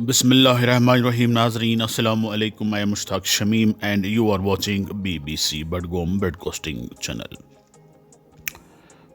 Bismillahirrahmanirrahim. Nazreen, Assalamu alaikum. I am Mushtaq Shamim and you are watching BBC Badgom Broadcasting Channel.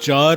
4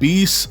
20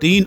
3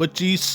25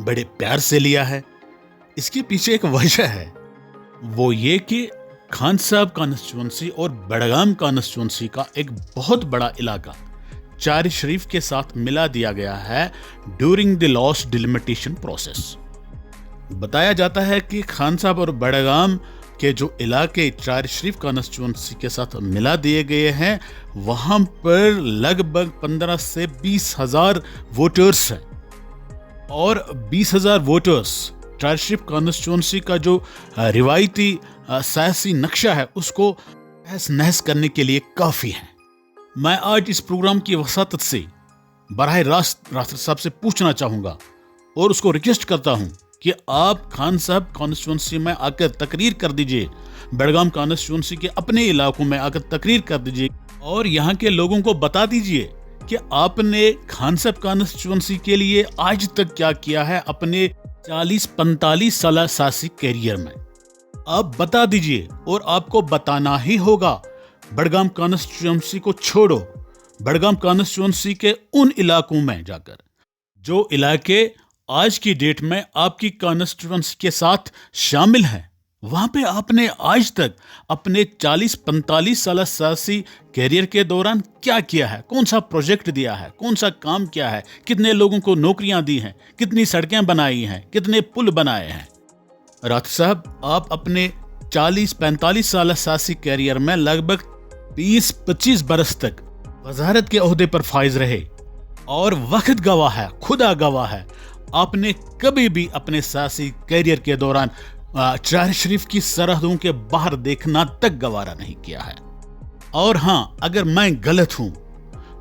بڑے پیار سے لیا ہے؟ اس کے پیچھے ایک وجہ ہے، وہ یہ کہ خان صاحب کانسٹیچوئنسی اور بڑگام کانسٹیچوئنسی کا ایک بہت بڑا علاقہ چار شریف کے ساتھ ملا دیا گیا ہے during the last delimitation process. بتایا جاتا ہے کہ خان صاحب اور بڑگام کے جو علاقے چار شریف کانسٹیچوئنسی کے ساتھ ملا دیے گئے ہیں، وہاں پر لگ بھگ 15 سے 20 ہزار ووٹرز ہیں، اور 20 ہزار ووٹرز چار شریف کانسٹیچوئنسی کا جو روایتی سیاسی نقشہ ہے اس کو تہس نہس کرنے کے لیے کافی ہیں۔ میں آج اس پروگرام کی وساطت سے براہ راست راستر صاحب سے پوچھنا چاہوں گا اور اس کو ریکویسٹ کرتا ہوں کہ آپ خان صاحب کانسٹیچوئنسی میں آ کر تقریر کر دیجئے، بڑگام کانسٹیچوئنسی کے اپنے علاقوں میں آ کر تقریر کر دیجئے، اور یہاں کے لوگوں کو بتا دیجئے کہ آپ نے خان صاحب کانسٹیچوئنسی کے لیے آج تک کیا کیا ہے اپنے 40-45 سالہ سیاسی کیریئر میں۔ آپ بتا دیجئے، اور آپ کو بتانا ہی ہوگا۔ بڑگام کانسٹیچوئنسی کو چھوڑو، بڑگام کانسٹیچوئنسی کے ان علاقوں میں جا کر جو علاقے آج کی ڈیٹ میں آپ کی کانسٹیچوئنسی کے ساتھ شامل ہیں، وہاں پہ آپ نے آج تک اپنے 40-45 سالہ سیاسی کیریئر کے دوران کیا کیا ہے، کون سا پروجیکٹ دیا ہے، کون سا کام کیا ہے، کتنے لوگوں کو نوکریاں دی ہیں، کتنی سڑکیں بنائی ہیں، کتنے پل بنائے ہیں۔ راٹھر صاحب، آپ اپنے 40-45 سالہ سیاسی کیریئر میں لگ بھگ 20-25 برس تک وزارت کے عہدے پر فائز رہے، اور وقت گواہ ہے، خدا گواہ ہے، آپ نے کبھی بھی اپنے سیاسی کیریئر کے دوران چار شریف کی سرحدوں کے باہر دیکھنا تک گوارا نہیں کیا ہے۔ اور ہاں، اگر میں غلط ہوں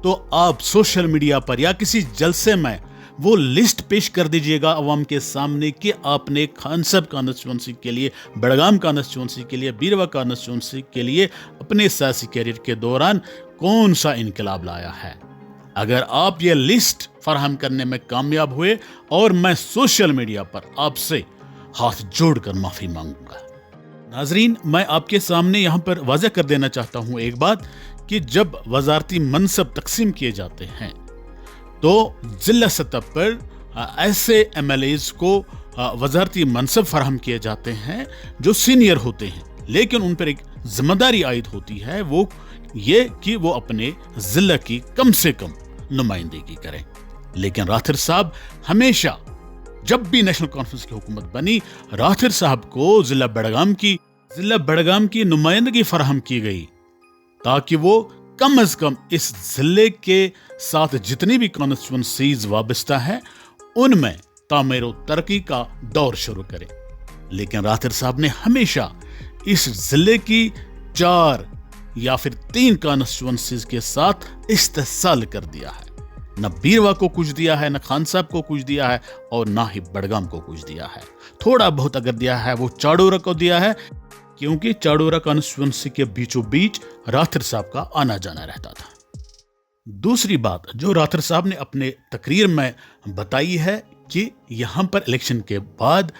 تو آپ سوشل میڈیا پر یا کسی جلسے میں وہ لسٹ پیش کر دیجئے گا عوام کے سامنے کہ آپ نے خان صاحب کانسٹیچوئنسی کے لیے، بڑگام کانسٹیچوئنسی کے لیے، بیروا کانسٹیچوئنسی کے لیے اپنے سیاسی کیریئر کے دوران کون سا انقلاب لایا ہے۔ اگر آپ یہ لسٹ فراہم کرنے میں کامیاب ہوئے، اور میں سوشل میڈیا پر آپ سے ہاتھ جوڑ کر معافی مانگوں گا۔ ناظرین، میں آپ کے سامنے یہاں پر واضح کر دینا چاہتا ہوں ایک بات، کہ جب وزارتی منصب تقسیم کیے جاتے ہیں تو ضلع سطح پر ایسے ایم ایل ایز کو وزارتی منصب فراہم کیے جاتے ہیں جو سینئر ہوتے ہیں، لیکن ان پر ایک ذمہ داری عائد ہوتی ہے، وہ یہ کہ وہ اپنے ضلع کی کم سے کم نمائندگی کریں۔ لیکن راٹھر صاحب ہمیشہ، جب بھی نیشنل کانفرنس کی حکومت بنی، راٹھر صاحب کو ضلع بڑگام کی نمائندگی فراہم کی گئی، تاکہ وہ کم از کم اس ضلع کے ساتھ جتنی بھی کانسٹیچوئنسیز وابستہ ہیں ان میں تعمیر و ترقی کا دور شروع کریں۔ لیکن راٹھر صاحب نے ہمیشہ اس ضلع کی 4 یا پھر 3 کانسٹیچوئنسیز کے ساتھ استحصال کر دیا ہے۔ نہ بیروا کو کچھ دیا ہے، نہ خان صاحب کو کچھ دیا ہے، اور نہ ہی بڑگام کو کچھ دیا ہے۔ تھوڑا بہت اگر دیا ہے وہ چاڑورا کو دیا ہے، کیونکہ چاڑورا کانسٹیچوئنسی کے بیچوں بیچ راٹھر صاحب کا آنا جانا رہتا تھا۔ دوسری بات جو راٹھر صاحب نے اپنے تقریر میں بتائی ہے کہ یہاں پر الیکشن کے بعد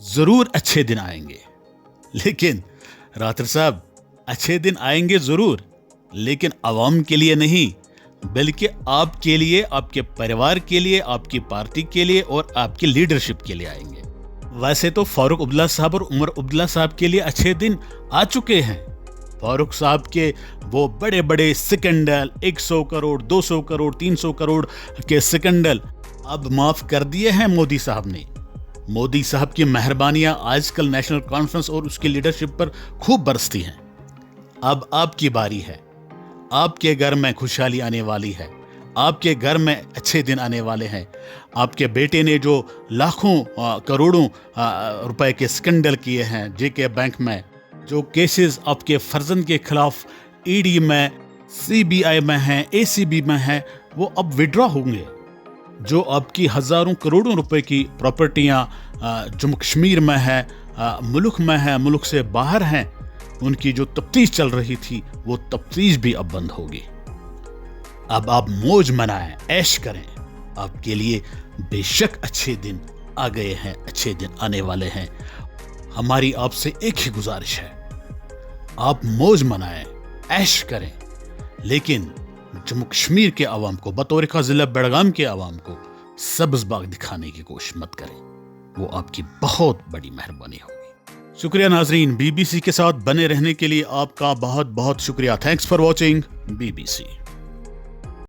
ضرور اچھے دن آئیں گے۔ لیکن راٹھر صاحب، اچھے دن آئیں گے ضرور، لیکن عوام کے لیے نہیں، بلکہ آپ کے لیے، آپ کے پریوار کے لیے، آپ کی پارٹی کے لیے اور آپ کی لیڈرشپ کے لیے آئیں گے۔ ویسے تو فاروق عبداللہ صاحب اور عمر عبداللہ صاحب کے لیے اچھے دن آ چکے ہیں۔ فاروق صاحب کے وہ بڑے بڑے سکنڈل، 100 کروڑ، 200 کروڑ، 300 کروڑ کے سکنڈل اب معاف کر دیے ہیں مودی صاحب نے۔ مودی صاحب کی مہربانیاں آج کل نیشنل کانفرنس اور اس کی لیڈرشپ پر خوب برستی ہیں۔ اب آپ کی باری ہے، آپ کے گھر میں خوشحالی آنے والی ہے، آپ کے گھر میں اچھے دن آنے والے ہیں۔ آپ کے بیٹے نے جو لاکھوں کروڑوں روپے کے سکنڈل کیے ہیں جے کے بینک میں، جو کیسز آپ کے فرزند کے خلاف ای ڈی میں، سی بی آئی میں ہیں، اے سی بی میں ہیں، وہ اب وڈرا ہوں گے۔ جو آپ کی ہزاروں کروڑوں روپے کی پراپرٹیاں جموں کشمیر میں ہے، ملک میں ہے، ملک سے باہر ہیں، ان کی جو تفتیش چل رہی تھی وہ تفتیش بھی اب بند ہوگی۔ اب آپ موج منائیں، عیش کریں، آپ کے لیے بے شک اچھے دن آ گئے ہیں، اچھے دن آنے والے ہیں۔ ہماری آپ سے ایک ہی گزارش ہے، آپ موج منائیں، عیش کریں، لیکن جموں کشمیر کے عوام کو، بطور کا ضلع بڑگام کے عوام کو سبز باغ دکھانے کی کوشش مت کریں، وہ آپ کی بہت بڑی مہربانی ہوگی۔ شکریہ ناظرین، بی بی سی کے ساتھ بنے رہنے کے لیے آپ کا بہت بہت شکریہ۔ Thanks for watching B B C.